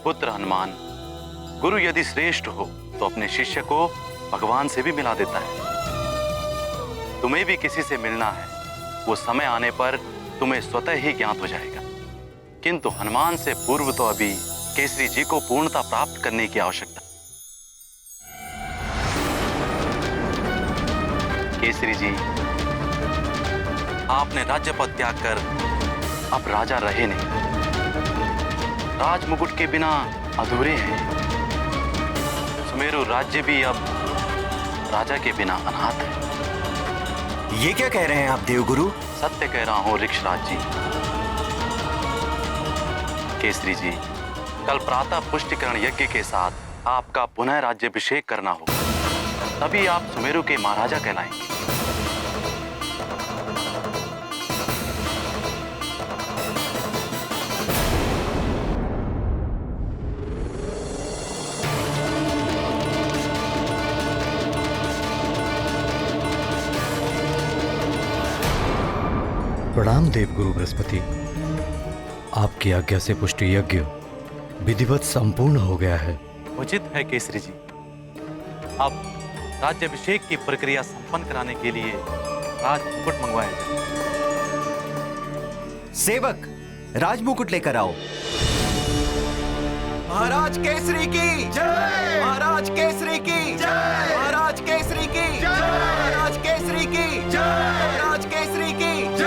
पुत्र हनुमान, गुरु यदि श्रेष्ठ हो तो अपने शिष्य को भगवान से भी मिला देता है। तुम्हें भी किसी से मिलना है, वो समय आने पर तुम्हें स्वतः ही ज्ञात हो जाएगा। किंतु हनुमान से पूर्व तो अभी केसरी जी को पूर्णता प्राप्त करने की आवश्यकता। केसरी जी, आपने राज्य पद त्याग कर अब राजा रहे नहीं। राजमुकुट के बिना अधूरे हैं। सुमेरु राज्य भी अब राजा के बिना अनाथ है। ये क्या कह रहे हैं आप देवगुरु? सत्य कह रहा हूं ऋक्षराज जी। केसरी जी, कल प्रातः पुष्टिकरण यज्ञ के साथ आपका पुनः राज्याभिषेक करना होगा, तभी आप सुमेरु के महाराजा कहलाएंगे। प्रणाम देवगुरु बृहस्पति। आपकी आज्ञा से पुष्टि यज्ञ विधिवत संपूर्ण हो गया है। उचित है केसरी जी। अब राज्याभिषेक की प्रक्रिया संपन्न कराने के लिए राजमुकुट मंगवाया जाए। सेवक, राजमुकुट लेकर आओ। महाराज केसरी की जय! महाराज केसरी की जय! महाराज केसरी की जय! महाराज केसरी की जय! महाराज केसरी की जय!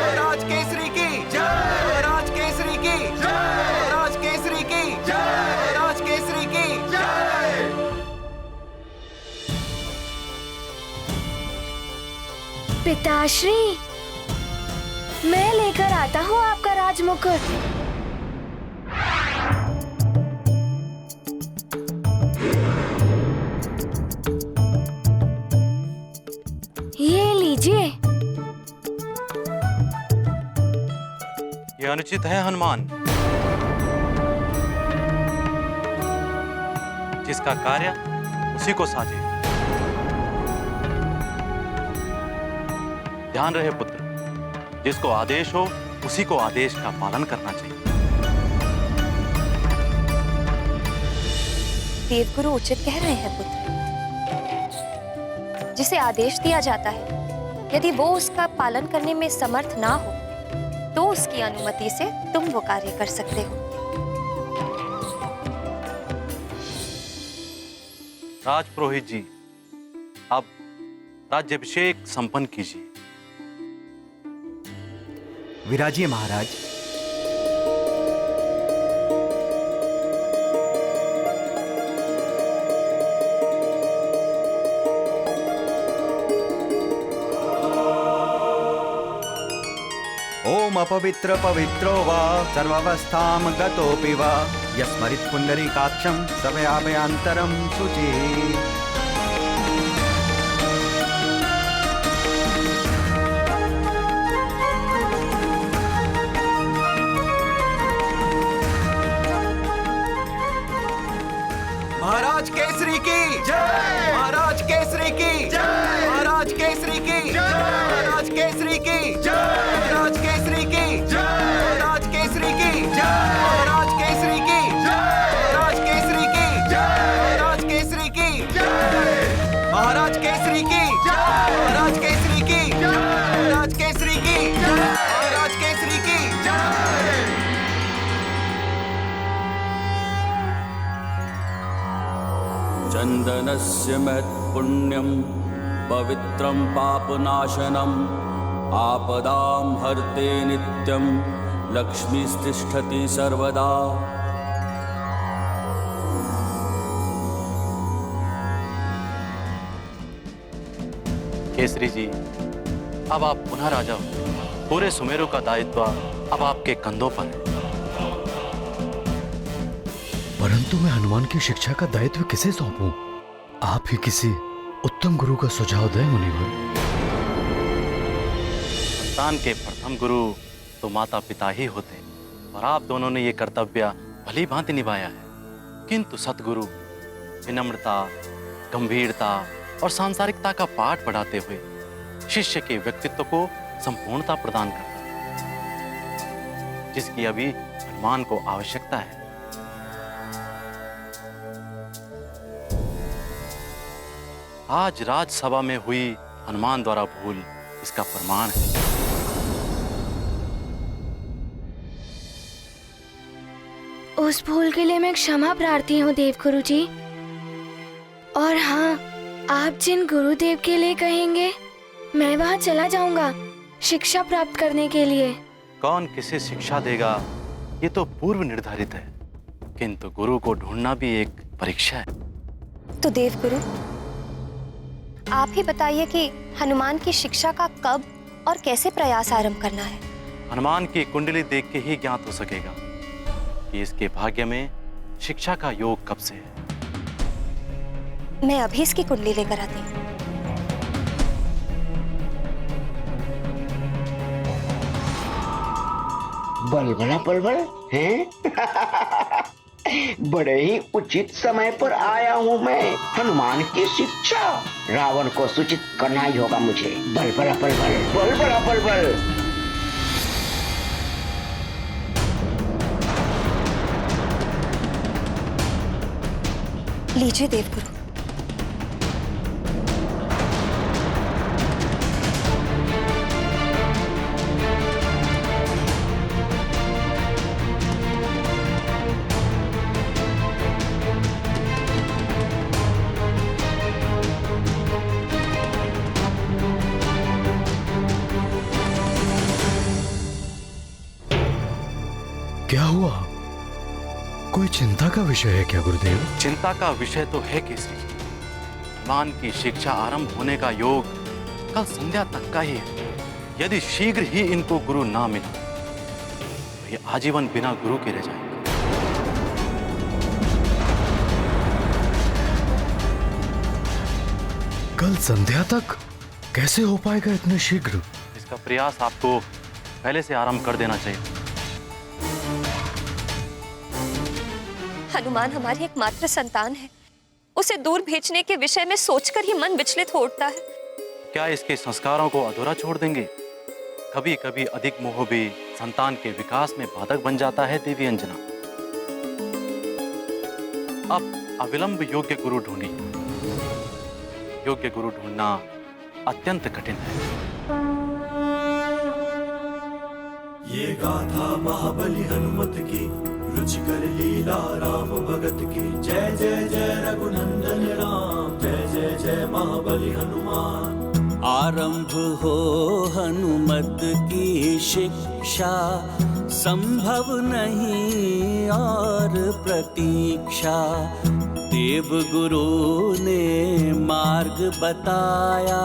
महाराज केसरी की जय! महाराज केसरी की जय! महाराज केसरी की जय! महाराज केसरी की जय! पिताश्री, मैं लेकर आता हूँ आपका राजमुकुट। ये लीजिए। यह अनुचित है हनुमान। जिसका कार्य उसी को साजे। ध्यान रहे पुत्र, जिसको आदेश हो उसी को आदेश का पालन करना चाहिए। देवगुरु उचित कह रहे हैं पुत्र। जिसे आदेश दिया जाता है, यदि वो उसका पालन करने में समर्थ ना हो तो उसकी अनुमति से तुम वो कार्य कर सकते हो। राजपुरोहित जी, अब राज्याभिषेक संपन्न कीजिए। विराजिए महाराज। ओम अपवित्र पवित्रो वा सर्वावस्थां गतोऽपि वा यस्मरित् पुण्डरीकाक्षं सभयाभयान्तरं शुचि। महाराज केसरी की जय! महाराज केसरी की जय! महाराज केसरी की जय! महाराज केसरी की जय! महाराज केसरी की जय! महाराज केसरी की जय! महाराज केसरी की जय! महाराज केसरी की जय! महाराज केसरी की जय! महाराज केसरी की जय! महाराज केसरी की जय! महाराज केसरी की जय! चन्दनस्य महत्पुण्यं पवित्रं पापनाशनम् आपदां हर्ते नित्यं लक्ष्मीस्तिष्ठति सर्वदा। केसरी जी, अब आप पुनः राजा हो। पूरे सुमेरु का दायित्व अब आपके कंधों पर है। परंतु मैं हनुमान की शिक्षा का दायित्व किसे सौंपूं? आप ही किसी उत्तम गुरु का सुझाव दें मुनिवर। संतान के प्रथम गुरु तो माता पिता ही होते, और आप दोनों ने ये कर्तव्य भली भांति निभाया है। किंतु सतगुरु विनम्रता, गंभीरता और सांसारिकता का पाठ पढ़ाते हुए शिष्य के व्यक्तित्व को संपूर्णता प्रदान करता है, जिसकी अभी हनुमान को आवश्यकता है। आज राजसभा में हुई हनुमान द्वारा भूल इसका प्रमाण है। उस भूल के लिए मैं क्षमा प्रार्थी हूँ देवगुरु जी। और हाँ, आप जिन गुरुदेव के लिए कहेंगे मैं वहाँ चला जाऊंगा शिक्षा प्राप्त करने के लिए। कौन किसे शिक्षा देगा ये तो पूर्व निर्धारित है, किंतु गुरु को ढूंढना भी एक परीक्षा है। तो देवगुरु, आप ही बताइए कि हनुमान की शिक्षा का कब और कैसे प्रयास आरंभ करना है। हनुमान की कुंडली देख के ही ज्ञात हो सकेगा कि इसके भाग्य में शिक्षा का योग कब से है। मैं अभी इसकी कुंडली लेकर आती हूँ। बलबला बलबल हैं? बड़े ही उचित समय पर आया हूँ मैं। हनुमान की शिक्षा रावण को सूचित करना ही होगा मुझे। बलबला बलबल, बलबला बलबल। लीजिए देवगुरु। क्या हुआ? कोई चिंता का विषय है क्या गुरुदेव? चिंता का विषय तो है केसरी। हनुमान की शिक्षा आरंभ होने का योग कल संध्या तक का ही है। यदि शीघ्र ही इनको गुरु ना मिला तो ये आजीवन बिना गुरु के रह जाएंगे। कल संध्या तक कैसे हो पाएगा इतने शीघ्र? इसका प्रयास आपको पहले से आरंभ कर देना चाहिए। हनुमान हमारी एकमात्र संतान है। उसे दूर भेजने के विषय में सोचकर ही मन विचलित हो उठता है। क्या इसके संस्कारों को अधूरा छोड़ देंगे? कभी कभी अधिक मोह भी संतान के विकास में बाधक बन जाता है देवी अंजना। अब अविलंब योग्य गुरु ढूंढिए। योग्य गुरु ढूंढना अत्यंत कठिन है। ये गाथा महाबली हनुमत की, रुचिकर लीला राम भगत की। जय जय जय रघुनंदन राम, जय जय जय महाबली हनुमान। आरंभ हो हनुमत की शिक्षा, संभव नहीं और प्रतीक्षा। देव गुरु ने मार्ग बताया,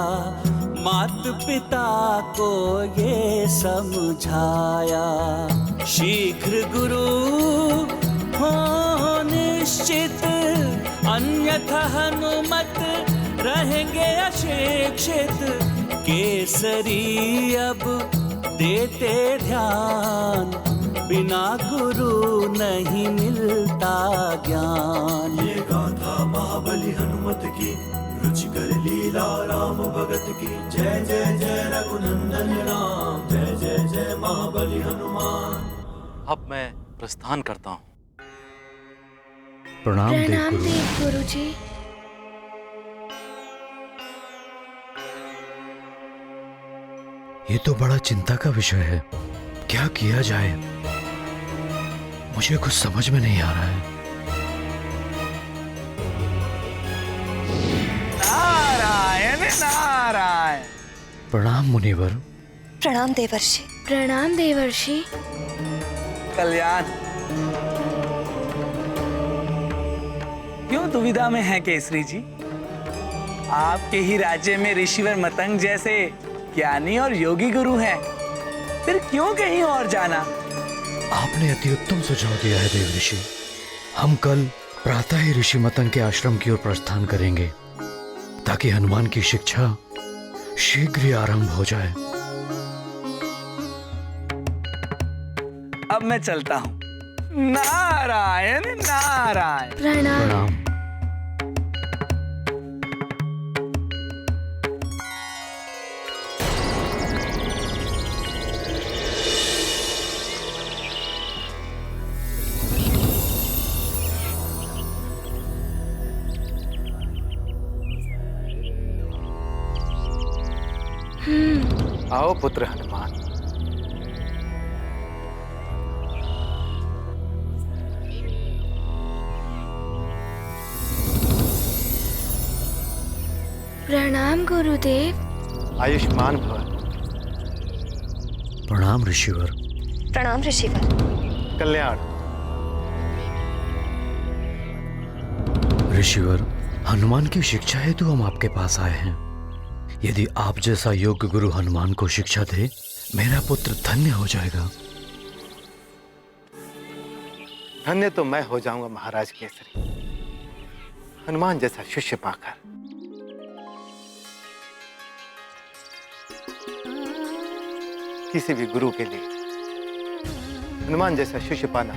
मात पिता को ये समझाया। शीघ्र गुरु हो निश्चित, अन्यथा हनुमत रहेंगे अशिक्षित। केसरी अब देते ध्यान, बिना गुरु नहीं मिलता ज्ञान। ये गाथा महाबली हनुमत की, रुचिकर लीला राम भगत की। जय जय जय रघुनंदन राम, जय जय जय महाबली हनुमान। अब मैं प्रस्थान करता हूँ। प्रणाम प्रणाम देवगुरु। देवगुरु जी। ये तो बड़ा चिंता का विषय है। क्या किया जाए? मुझे कुछ समझ में नहीं आ रहा है। नारायण नारायण। प्रणाम मुनिवर। प्रणाम देवर्षि। प्रणाम देवर्षि। कल्याण। क्यों दुविधा में है केसरी जी? आपके ही राज्य में ऋषिवर मतंग जैसे ज्ञानी और योगी गुरु हैं, फिर क्यों कहीं और जाना? आपने अति उत्तम सुझाव दिया है देव ऋषि। हम कल प्रातः ही ऋषि मतंग के आश्रम की ओर प्रस्थान करेंगे ताकि हनुमान की शिक्षा शीघ्र ही आरंभ हो जाए। अब मैं चलता हूँ। नारायण नारायण। प्रणाम। प्रणाम। आओ पुत्र हनुमान। प्रणाम गुरुदेव। आयुष्मान भव। प्रणाम ऋषिवर। प्रणाम ऋषिवर। कल्याण। ऋषिवर, हनुमान की शिक्षा हेतु हम आपके पास आए हैं। यदि आप जैसा योग्य गुरु हनुमान को शिक्षा दे, मेरा पुत्र धन्य हो जाएगा। धन्य तो मैं हो जाऊंगा महाराज केसरी, हनुमान जैसा शिष्य पाकर। किसी भी गुरु के लिए हनुमान जैसा शिष्य पाना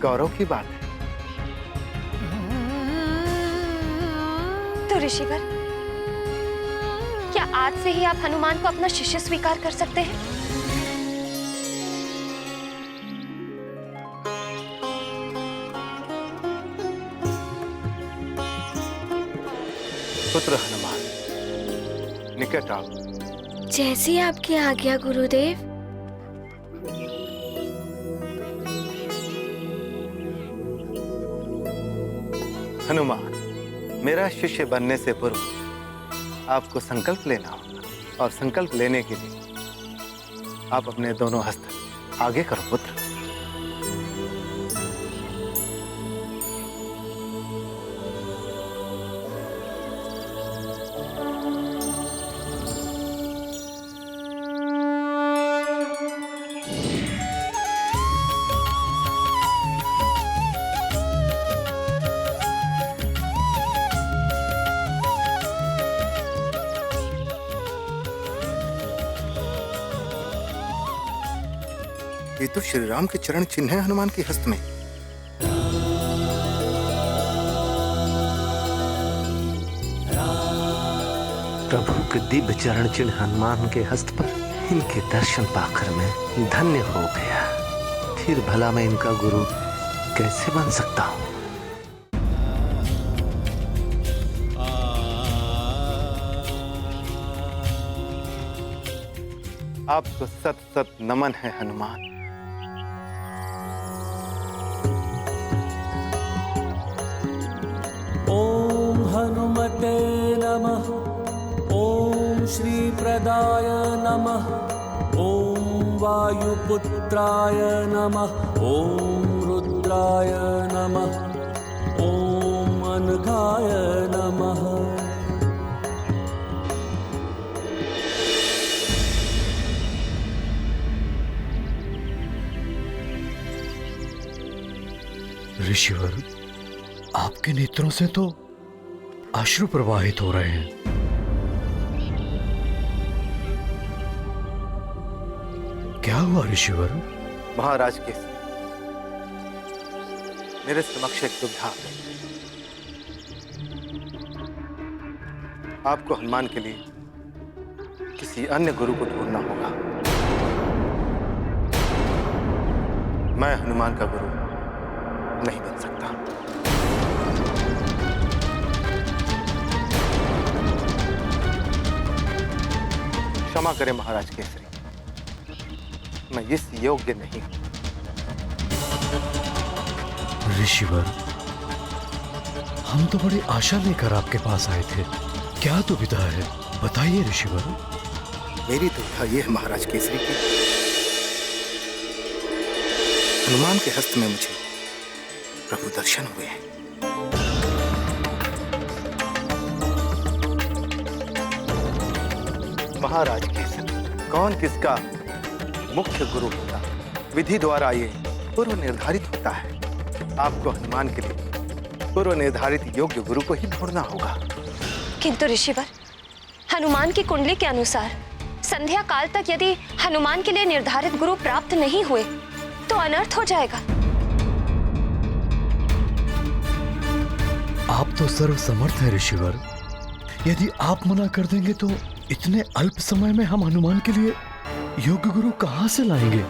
गौरव की बात है। तो ऋषिवर, क्या आज से ही आप हनुमान को अपना शिष्य स्वीकार कर सकते हैं? पुत्र हनुमान, निकट आओ। जैसी आपकी आज्ञा गुरुदेव। हनुमान, मेरा शिष्य बनने से पूर्व आपको संकल्प लेना होगा, और संकल्प लेने के लिए आप अपने दोनों हस्त आगे करो पुत्र। ये तो श्री राम के चरण चिन्ह है हनुमान के हस्त में। प्रभु के दिव्य चरण चिन्ह हनुमान के हस्त पर इनके दर्शन पाकर मैं धन्य हो गया। फिर भला मैं इनका गुरु कैसे बन सकता हूँ? आपको सत सत नमन है हनुमान। ओम हनुमते नमः। ओम श्री प्रदाय नमः। ओम वायुपुत्राय नमः। ओम रुद्राय नमः। ओम अनघाय नमः। ऋषिवर, आपके नेत्रों से तो अश्रु प्रवाहित हो रहे हैं। क्या हुआ ऋषिवर? महाराज केसरी, मेरे समक्ष एक दुविधा आ गई। आपको हनुमान के लिए किसी अन्य गुरु को ढूंढना होगा। मैं हनुमान का गुरु नहीं बन सकता। क्षमा करें महाराज केसरी, मैं इस योग्य नहीं हूं। ऋषिवर, हम तो बड़ी आशा लेकर आपके पास आए थे। क्या दुविधा है, बताइए ऋषिवर। मेरी दुविधा यह है महाराज केसरी की हनुमान के हस्त में मुझे प्रभु दर्शन हुए हैं। महाराज केसरी, कौन किसका मुख्य गुरु होगा, विधि द्वारा ये पूर्व निर्धारित होता है। आपको हनुमान के लिए पूर्व निर्धारित योग्य गुरु को ही ढूंढना होगा। किंतु ऋषिवर, हनुमान की कुंडली के अनुसार संध्या काल तक यदि हनुमान के लिए निर्धारित गुरु प्राप्त नहीं हुए तो अनर्थ हो जाएगा। आप तो सर्व समर्थ हैं ऋषिवर। यदि आप मना कर देंगे तो इतने अल्प समय में हम हनुमान के लिए योग्य गुरु कहां से लाएंगे?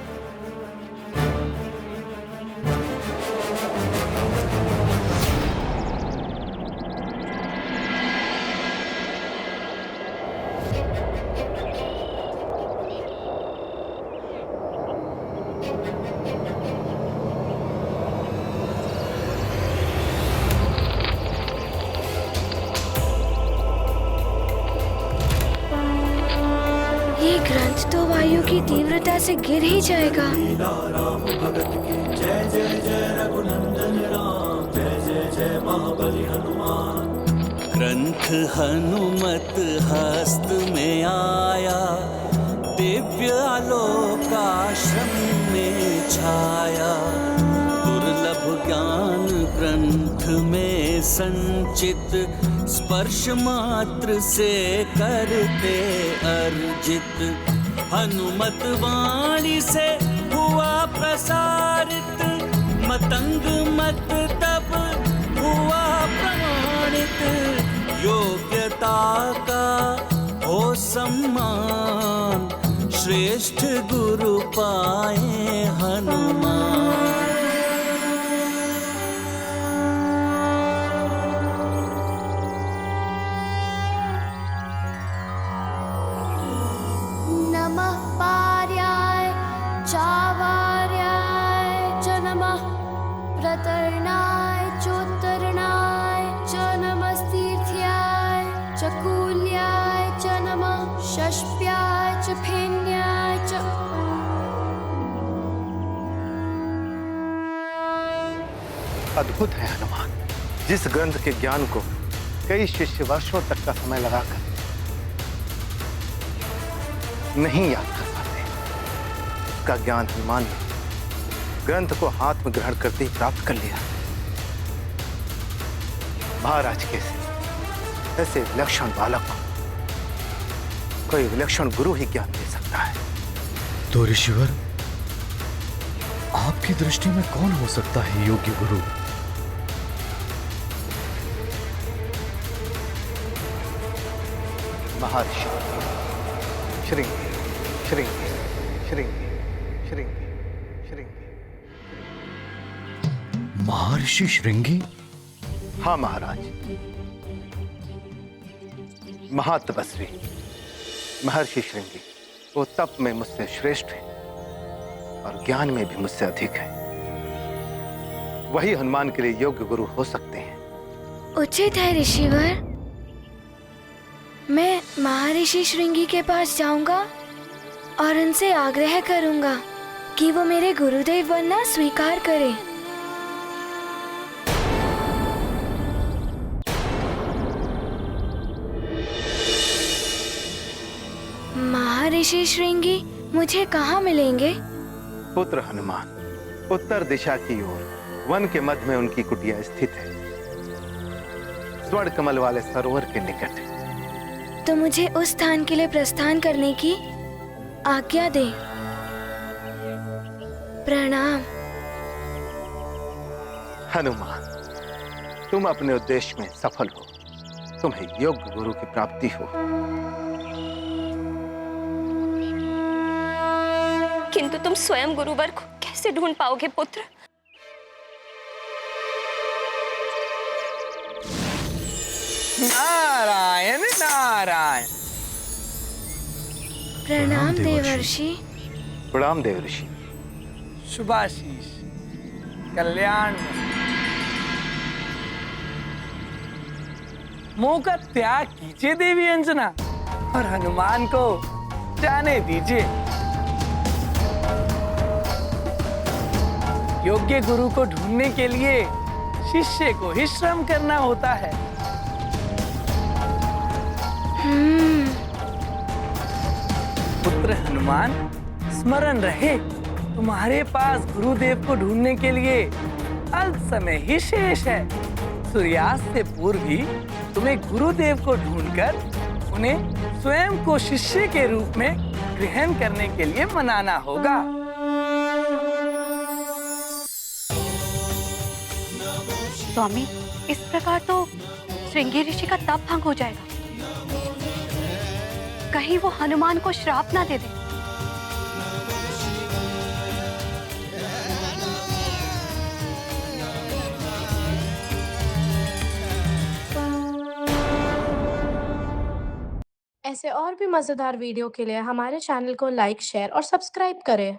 ये ग्रंथ तो वायु की तीव्रता से गिर ही जाएगा। लीला राम भगत की जय जय जय रघुनंदन राम जय जय जय महाबली हनुमान। ग्रंथ हनुमत हस्त में आया, दिव्य आलोकाश्रम में छाया। दुर्लभ ज्ञान ग्रंथ में संचित, स्पर्श मात्र से करते अर्जित। हनुमत वाणी से हुआ प्रसारित, मतंग मत तब हुआ प्रमाणित। योग्यता का हो सम्मान, श्रेष्ठ गुरु पाए हनुमान। नमः पार्याय चावार्याय च नमः, प्रतरणाय चोत्तरणाय च नमस्तीर्थ्याय च कूल्याय च नमः, षष्प्याय च फेन्याय च। अद्भुत है हनुमान, जिस ग्रंथ के ज्ञान को कई शिष्य वर्षों तक का समय लगाकर नहीं याद कर पाते, उसका ज्ञान हनुमान ने ग्रंथ को हाथ में ग्रहण करते ही प्राप्त कर लिया। महाराज कैसे ऐसे विलक्षण बालक को कोई विलक्षण गुरु ही ज्ञान दे सकता है। तो ऋषिवर, आपकी दृष्टि में कौन हो सकता है योग्य गुरु? महर्षि श्रृंगी श्रृंगी श्रृंगी श्रृंगी श्रृंगी। महर्षि श्रृंगी? हाँ महाराज, महातपस्वी महर्षि श्रृंगी वो तप में मुझसे श्रेष्ठ है और ज्ञान में भी मुझसे अधिक है। वही हनुमान के लिए योग्य गुरु हो सकते हैं। उचित है ऋषिवर, मैं महर्षि श्रृंगी के पास जाऊंगा और उनसे आग्रह करूंगा कि वो मेरे गुरुदेव बनना स्वीकार करें। महर्षि श्रृंगी मुझे कहाँ मिलेंगे? पुत्र हनुमान, उत्तर दिशा की ओर वन के मध्य में उनकी कुटिया स्थित है, स्वर्ण कमल वाले सरोवर के निकट। तो मुझे उस स्थान के लिए प्रस्थान करने की आज्ञा दे। प्रणाम। हनुमान, तुम अपने उद्देश्य में सफल हो, तुम्हें योग्य गुरु की प्राप्ति हो। किंतु तुम स्वयं गुरुवर को कैसे ढूंढ पाओगे पुत्र? नारायण नारायण। प्रणाम देवर्षि। प्रणाम देवर्षि। शुभाशीष, कल्याण। मोह का त्याग कीजिए देवी अंजना और हनुमान को जाने दीजिए। योग्य गुरु को ढूंढने के लिए शिष्य को ही श्रम करना होता है। पुत्र हनुमान, स्मरण रहे, तुम्हारे पास गुरुदेव को ढूंढने के लिए अल्प समय ही शेष है। सूर्यास्त से पूर्व ही तुम्हें गुरुदेव को ढूंढकर उन्हें स्वयं को शिष्य के रूप में ग्रहण करने के लिए मनाना होगा। स्वामी, इस प्रकार तो श्रृंगी ऋषि का तप भंग हो जाएगा। कहीं वो हनुमान को श्राप ना दे दे। ऐसे और भी मजेदार वीडियो के लिए हमारे चैनल को लाइक, शेयर और सब्सक्राइब करें।